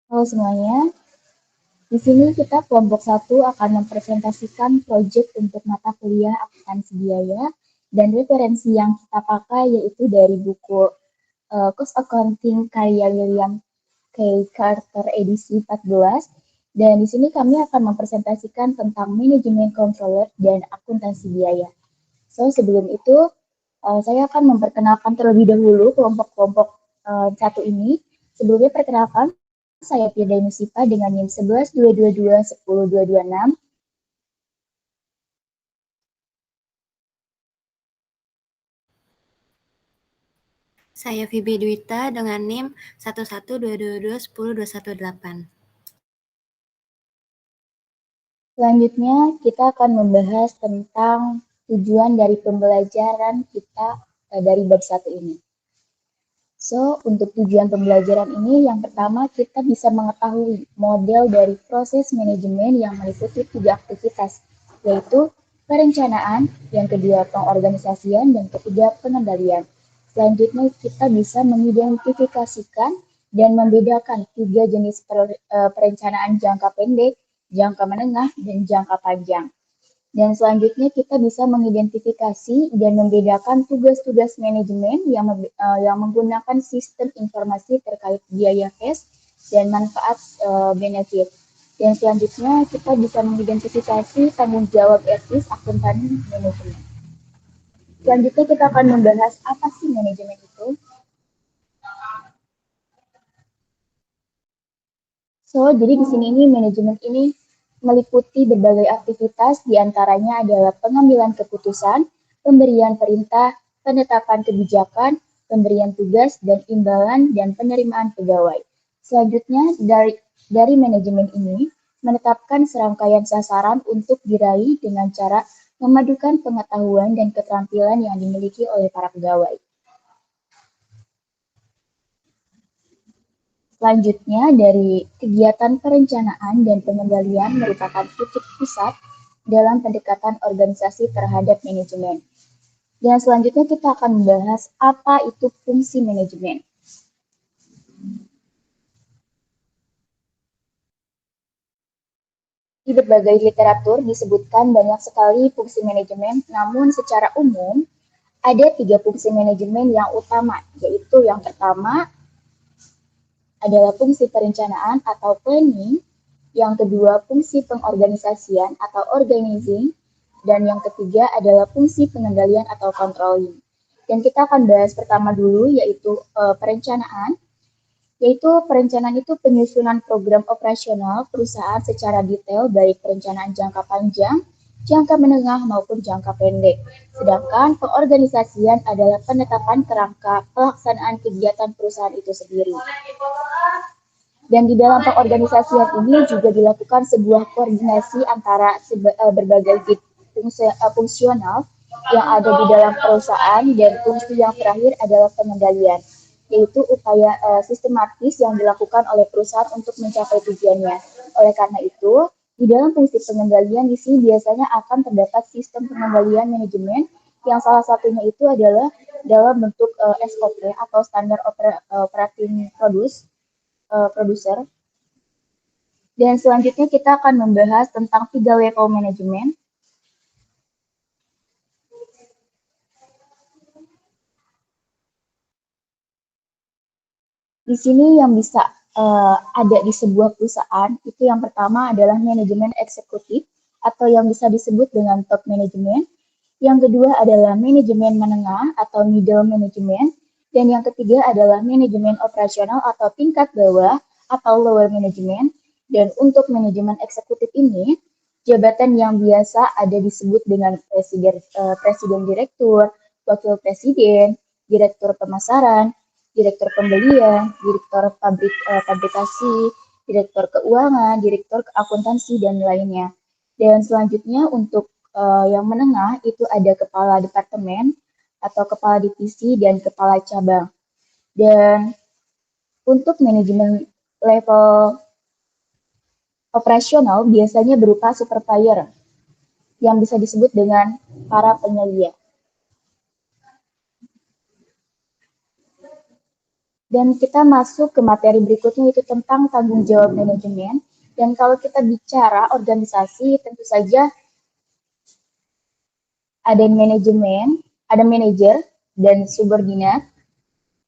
Halo semuanya, di sini kita kelompok satu akan mempresentasikan proyek untuk mata kuliah akuntansi biaya dan referensi yang kita pakai yaitu dari buku Cost Accounting karya William K. Carter edisi 14 dan di sini kami akan mempresentasikan tentang manajemen controller dan akuntansi biaya. So sebelum itu saya akan memperkenalkan terlebih dahulu kelompok-kelompok satu ini. Sebelumnya perkenalkan saya Firda Nusipa dengan NIM 11 222 10 226. Saya Vibi Dwita dengan NIM 11 222 10 218. Selanjutnya kita akan membahas tentang tujuan dari pembelajaran kita dari bab 1 ini. So, untuk tujuan pembelajaran ini, yang pertama kita bisa mengetahui model dari proses manajemen yang meliputi 3 aktivitas, yaitu perencanaan, yang kedua pengorganisasian, dan ketiga pengendalian. Selanjutnya kita bisa mengidentifikasikan dan membedakan 3 jenis perencanaan jangka pendek, jangka menengah, dan jangka panjang. Dan selanjutnya kita bisa mengidentifikasi dan membedakan tugas-tugas manajemen yang menggunakan sistem informasi terkait biaya cash dan manfaat benefit. Dan selanjutnya kita bisa mengidentifikasi tanggung jawab etis akuntan manajemen. Selanjutnya kita akan membahas apa sih manajemen itu. So, jadi di sini ini manajemen ini meliputi berbagai aktivitas, diantaranya adalah pengambilan keputusan, pemberian perintah, penetapan kebijakan, pemberian tugas, dan imbalan dan penerimaan pegawai. Selanjutnya, dari manajemen ini, menetapkan serangkaian sasaran untuk diraih dengan cara memadukan pengetahuan dan keterampilan yang dimiliki oleh para pegawai. Selanjutnya, dari kegiatan perencanaan dan pengendalian merupakan titik pusat dalam pendekatan organisasi terhadap manajemen. Dan selanjutnya kita akan membahas apa itu fungsi manajemen. Di berbagai literatur disebutkan banyak sekali fungsi manajemen, namun secara umum ada 3 fungsi manajemen yang utama, yaitu yang pertama adalah fungsi perencanaan atau planning, yang kedua fungsi pengorganisasian atau organizing, dan yang ketiga adalah fungsi pengendalian atau controlling. Dan kita akan bahas pertama dulu yaitu perencanaan, yaitu perencanaan itu penyusunan program operasional perusahaan secara detail baik perencanaan jangka panjang, jangka menengah maupun jangka pendek. Sedangkan pengorganisasian adalah penetapan kerangka pelaksanaan kegiatan perusahaan itu sendiri. Dan di dalam pengorganisasian ini juga dilakukan sebuah koordinasi antara berbagai fungsional yang ada di dalam perusahaan, dan fungsi yang terakhir adalah pengendalian, yaitu upaya sistematis yang dilakukan oleh perusahaan untuk mencapai tujuannya. Oleh karena itu, di dalam fungsi pengendalian di sini biasanya akan terdapat sistem pengendalian manajemen yang salah satunya itu adalah dalam bentuk SOP atau standar operating producer. Dan selanjutnya kita akan membahas tentang 3 level manajemen. Di sini yang bisa ada di sebuah perusahaan itu yang pertama adalah manajemen eksekutif atau yang bisa disebut dengan top management. Yang kedua adalah manajemen menengah atau middle management. Dan yang ketiga adalah manajemen operasional atau tingkat bawah atau lower management. Dan untuk manajemen eksekutif ini, jabatan yang biasa ada disebut dengan presiden direktur, wakil presiden, direktur pemasaran, direktur pembelian, direktur fabrikasi, direktur keuangan, direktur akuntansi, dan lainnya. Dan selanjutnya untuk yang menengah itu ada kepala departemen atau kepala divisi dan kepala cabang. Dan untuk manajemen level operasional biasanya berupa supervisor yang bisa disebut dengan para penyelia. Dan kita masuk ke materi berikutnya, yaitu tentang tanggung jawab manajemen. Dan kalau kita bicara organisasi, tentu saja ada manajemen, ada manajer dan subordinat,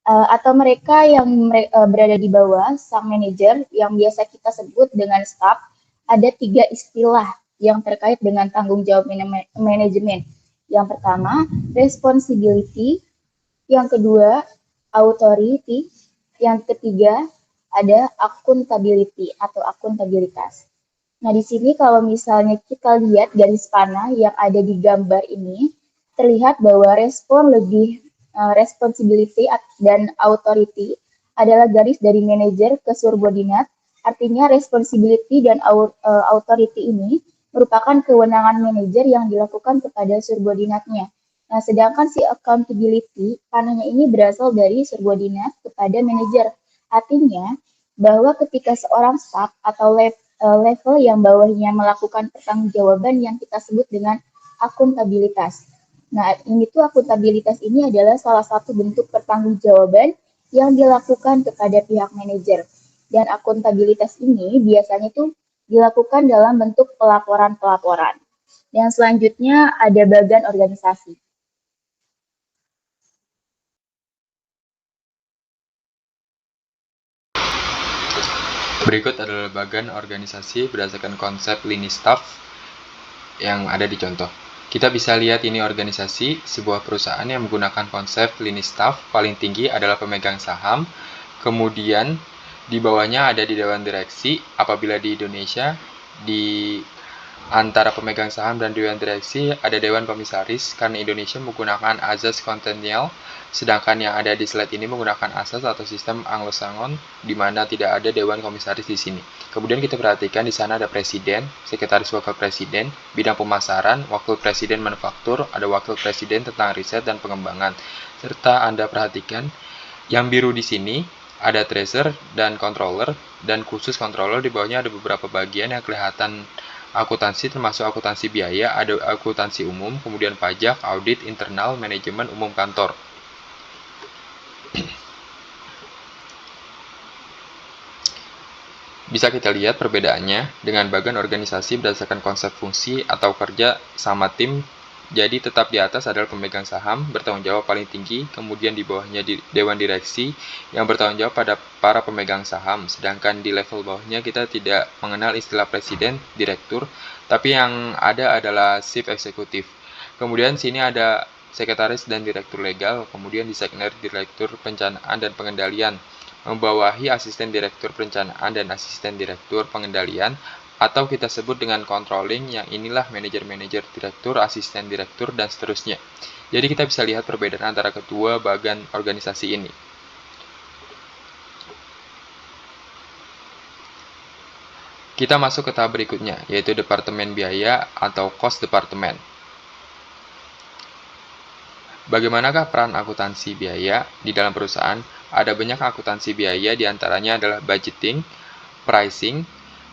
atau mereka yang berada di bawah sang manajer yang biasa kita sebut dengan staff. Ada 3 istilah yang terkait dengan tanggung jawab manajemen. Yang pertama, responsibility. Yang kedua, authority. Yang ketiga, ada accountability atau akuntabilitas. Nah, di sini kalau misalnya kita lihat garis panah yang ada di gambar ini, terlihat bahwa responsibility dan authority adalah garis dari manajer ke subordinat. Artinya responsibility dan authority ini merupakan kewenangan manajer yang dilakukan kepada subordinatnya. Nah, sedangkan si accountability, panahnya ini berasal dari subordinat kepada manajer. Artinya, bahwa ketika seorang staff atau level yang bawahnya melakukan pertanggungjawaban yang kita sebut dengan akuntabilitas. Nah, ini tuh akuntabilitas ini adalah salah satu bentuk pertanggungjawaban yang dilakukan kepada pihak manajer. Dan akuntabilitas ini biasanya tuh dilakukan dalam bentuk pelaporan-pelaporan. Dan selanjutnya ada bagan organisasi. Berikut adalah bagan organisasi berdasarkan konsep lini staff yang ada di contoh. Kita bisa lihat ini organisasi, sebuah perusahaan yang menggunakan konsep lini staff. Paling tinggi adalah pemegang saham, kemudian di bawahnya ada di dewan direksi. Apabila di Indonesia, di antara pemegang saham dan dewan direksi ada dewan komisaris, karena Indonesia menggunakan azas kontinental, sedangkan yang ada di slide ini menggunakan asas atau sistem Anglo-Saxon, di mana tidak ada dewan komisaris di sini. Kemudian kita perhatikan di sana ada presiden, sekretaris wakil presiden, bidang pemasaran, wakil presiden manufaktur, ada wakil presiden tentang riset dan pengembangan. Serta Anda perhatikan yang biru di sini ada treasurer dan controller, dan khusus controller di bawahnya ada beberapa bagian yang kelihatan akuntansi, termasuk akuntansi biaya, ada akuntansi umum, kemudian pajak, audit, internal, manajemen umum kantor. Bisa kita lihat perbedaannya dengan bagan organisasi berdasarkan konsep fungsi atau kerja sama tim. Jadi tetap di atas adalah pemegang saham, bertanggung jawab paling tinggi, kemudian di bawahnya dewan direksi yang bertanggung jawab pada para pemegang saham. Sedangkan di level bawahnya kita tidak mengenal istilah presiden, direktur, tapi yang ada adalah chief eksekutif. Kemudian sini ada sekretaris dan direktur legal, kemudian desainer direktur perencanaan dan pengendalian, membawahi asisten direktur perencanaan dan asisten direktur pengendalian, atau kita sebut dengan controlling, yang inilah manajer-manajer direktur, asisten direktur, dan seterusnya. Jadi kita bisa lihat perbedaan antara kedua bagan organisasi ini. Kita masuk ke tahap berikutnya, yaitu departemen biaya atau cost department. Bagaimanakah peran akuntansi biaya di dalam perusahaan? Ada banyak akuntansi biaya, diantaranya adalah budgeting, pricing,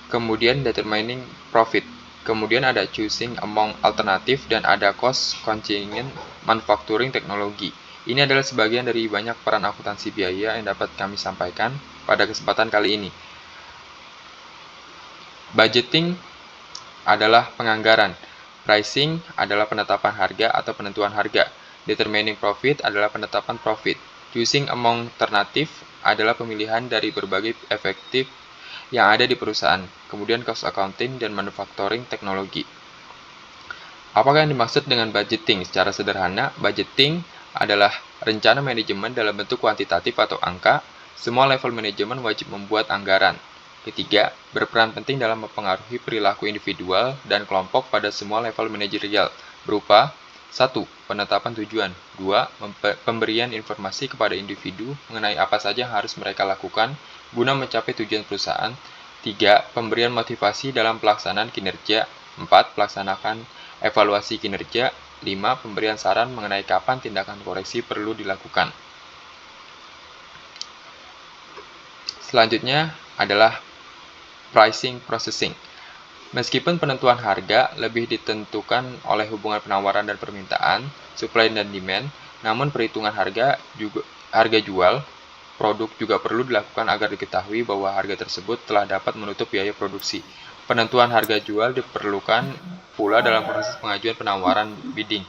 kemudian determining profit, kemudian ada choosing among alternative, dan ada cost contingent manufacturing teknologi. Ini adalah sebagian dari banyak peran akuntansi biaya yang dapat kami sampaikan pada kesempatan kali ini. Budgeting adalah penganggaran, pricing adalah penetapan harga atau penentuan harga, determining profit adalah penetapan profit, choosing among alternative adalah pemilihan dari berbagai efektif yang ada di perusahaan, kemudian cost accounting dan manufacturing teknologi. Apakah yang dimaksud dengan budgeting? Secara sederhana, budgeting adalah rencana manajemen dalam bentuk kuantitatif atau angka. Semua level manajemen wajib membuat anggaran. Ketiga, berperan penting dalam mempengaruhi perilaku individual dan kelompok pada semua level manajerial, berupa 1. Penetapan tujuan. 2. Pemberian informasi kepada individu mengenai apa saja yang harus mereka lakukan guna mencapai tujuan perusahaan. 3. Pemberian motivasi dalam pelaksanaan kinerja. 4. Pelaksanakan evaluasi kinerja. 5. Pemberian saran mengenai kapan tindakan koreksi perlu dilakukan. Selanjutnya adalah pricing processing. Meskipun penentuan harga lebih ditentukan oleh hubungan penawaran dan permintaan, supply dan demand, namun perhitungan harga jual produk juga perlu dilakukan agar diketahui bahwa harga tersebut telah dapat menutup biaya produksi. Penentuan harga jual diperlukan pula dalam proses pengajuan penawaran bidding,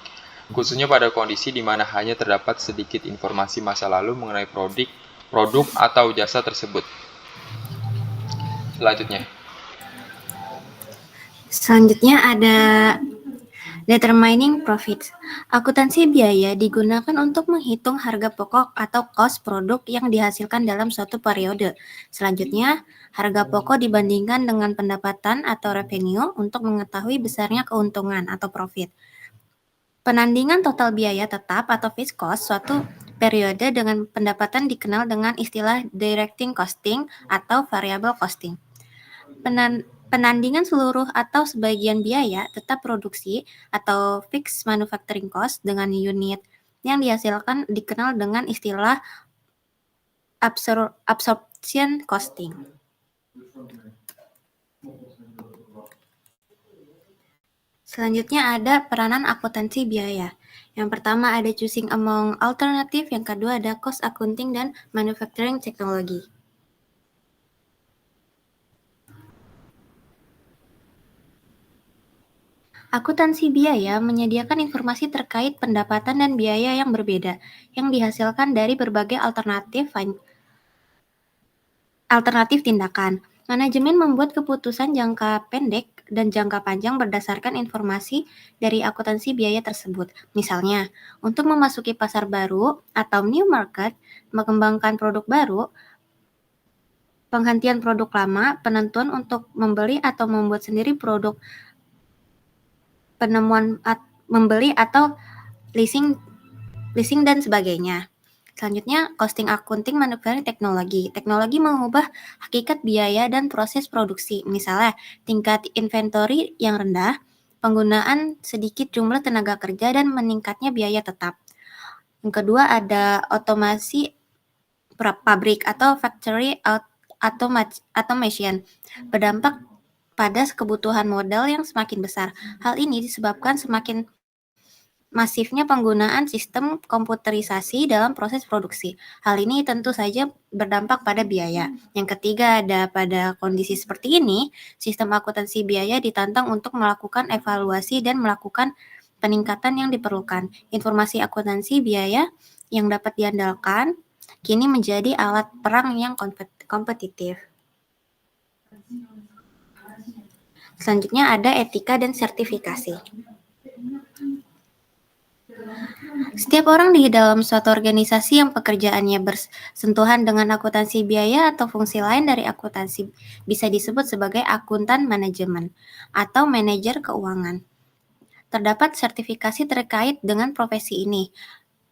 khususnya pada kondisi di mana hanya terdapat sedikit informasi masa lalu mengenai produk atau jasa tersebut. Selanjutnya ada determining profits. Akuntansi biaya digunakan untuk menghitung harga pokok atau cost produk yang dihasilkan dalam suatu periode. Selanjutnya, harga pokok dibandingkan dengan pendapatan atau revenue untuk mengetahui besarnya keuntungan atau profit. Penandingan total biaya tetap atau fixed cost suatu periode dengan pendapatan dikenal dengan istilah directing costing atau variable costing. Penandingan seluruh atau sebagian biaya tetap produksi atau fixed manufacturing cost dengan unit yang dihasilkan dikenal dengan istilah absorption costing. Selanjutnya ada peranan akuntansi biaya. Yang pertama ada choosing among alternative, yang kedua ada cost accounting dan manufacturing technology. Akuntansi biaya menyediakan informasi terkait pendapatan dan biaya yang berbeda yang dihasilkan dari berbagai alternatif tindakan. Manajemen membuat keputusan jangka pendek dan jangka panjang berdasarkan informasi dari akuntansi biaya tersebut. Misalnya, untuk memasuki pasar baru atau new market, mengembangkan produk baru, penghentian produk lama, penentuan untuk membeli atau membuat sendiri produk, penemuan membeli atau leasing dan sebagainya. Selanjutnya, costing accounting manufacturing teknologi. Teknologi mengubah hakikat biaya dan proses produksi. Misalnya, tingkat inventory yang rendah, penggunaan sedikit jumlah tenaga kerja, dan meningkatnya biaya tetap. Yang kedua ada otomasi pabrik atau factory automation. Berdampak pada kebutuhan modal yang semakin besar. Hal ini disebabkan semakin masifnya penggunaan sistem komputerisasi dalam proses produksi. Hal ini tentu saja berdampak pada biaya. Yang ketiga, ada pada kondisi seperti ini, sistem akuntansi biaya ditantang untuk melakukan evaluasi dan melakukan peningkatan yang diperlukan. Informasi akuntansi biaya yang dapat diandalkan kini menjadi alat perang yang kompetitif. Selanjutnya ada etika dan sertifikasi. Setiap orang di dalam suatu organisasi yang pekerjaannya bersentuhan dengan akuntansi biaya atau fungsi lain dari akuntansi bisa disebut sebagai akuntan manajemen atau manajer keuangan. Terdapat sertifikasi terkait dengan profesi ini,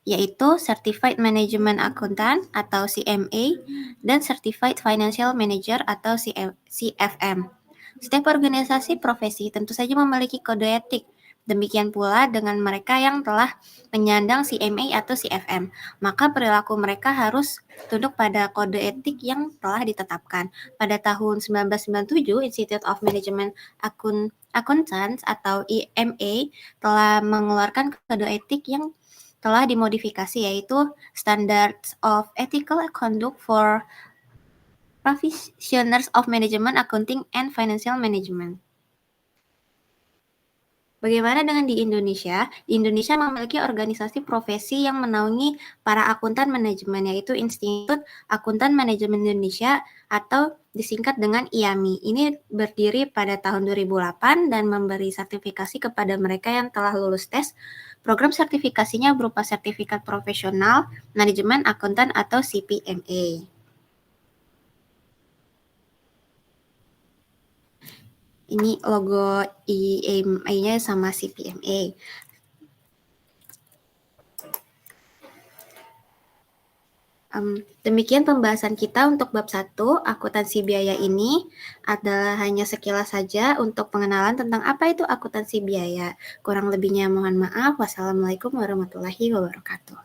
yaitu Certified Management Accountant atau CMA dan Certified Financial Manager atau CFM. Setiap organisasi profesi tentu saja memiliki kode etik. Demikian pula dengan mereka yang telah menyandang CMA atau CFM, maka perilaku mereka harus tunduk pada kode etik yang telah ditetapkan. Pada tahun 1997, Institute of Management Accountants atau IMA telah mengeluarkan kode etik yang telah dimodifikasi, yaitu Standards of Ethical Conduct for Practitioners of Management, Accounting, and Financial Management. Bagaimana dengan di Indonesia? Di Indonesia memiliki organisasi profesi yang menaungi para akuntan manajemen, yaitu Institut Akuntan Manajemen Indonesia atau disingkat dengan IAMI. Ini berdiri pada tahun 2008 dan memberi sertifikasi kepada mereka yang telah lulus tes. Program sertifikasinya berupa sertifikat profesional manajemen akuntan atau CPMA. Ini logo IMA-nya sama CPMA. Demikian pembahasan kita untuk bab 1, akuntansi biaya ini adalah hanya sekilas saja untuk pengenalan tentang apa itu akuntansi biaya. Kurang lebihnya mohon maaf. Wassalamualaikum warahmatullahi wabarakatuh.